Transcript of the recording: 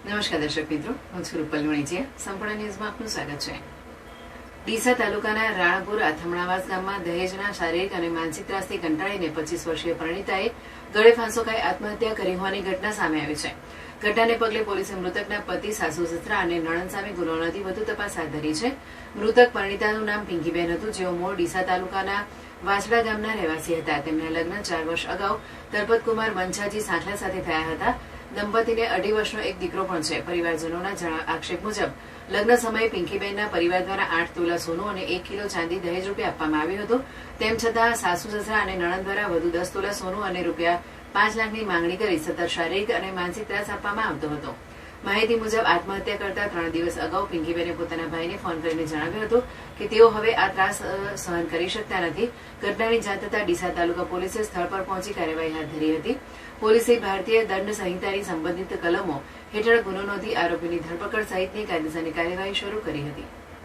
નમસ્કાર દર્શક મિત્રો, હું છું રૂપલ વણીચિયા. સંપૂર્ણ ન્યૂઝમાં આપનું સ્વાગત છે. ડીસા તાલુકાના રાણપુર આથમણાવાસ ગામમાં દહેજના શારીરિક અને માનસિક ત્રાસથી કંટાળીને 25 વર્ષીય પરિણીતાએ ગળે ફાંસો ખાઈ આત્મહત્યા કરી હોવાની ઘટના સામે આવી છે. ઘટનાને પગલે પોલીસે મૃતકના પતિ, સાસુ, સસરા અને નણંદ સામે ગુનો નોંધી વધુ તપાસ હાથ ધરી છે. મૃતક પરિણીતાનું નામ પિંકીબેન હતું, જેઓ મૂળ ડીસા તાલુકાના વાછડા ગામના રહેવાસી હતા. તેમના લગ્ન 4 વર્ષ અગાઉ તરપતકુમાર વંછાજી સાંખલા સાથે થયા હતા. દંપતીને 2.5 વર્ષનો એક દીકરો પણ છે. પરિવારજનોના આક્ષેપ મુજબ લગ્ન સમયે પિંકીબેનના પરિવાર દ્વારા 8 તોલા સોનું અને 1 કિલો ચાંદી દહેજ રૂપે આપવામાં આવ્યું હતું. તેમ છતાં સાસુ, સસરા અને નણંદ દ્વારા વધુ 10 તોલા સોનું અને રૂપિયા 5 લાખની માંગણી કરી સતત શારીરિક અને માનસિક ત્રાસ આપવામાં આવતો હતો. માહિતી મુજબ આત્મહત્યા કરતા 3 દિવસ અગાઉ પિંકીબેને પોતાના ભાઈને ફોન કરીને જણાવ્યું હતું કે તેઓ હવે આ ત્રાસ સહન કરી શકતા નથી. ઘટનાની જાણ થતાં ડીસા તાલુકા પોલીસે સ્થળ પર પહોંચી કાર્યવાહી હાથ ધરી હતી. પોલીસે ભારતીય દંડ સંહિતાની સંબંધિત કલમો હેઠળ ગુનો નોંધી આરોપીની ધરપકડ સહિતની કાયદેસરની કાર્યવાહી શરૂ કરી હતી.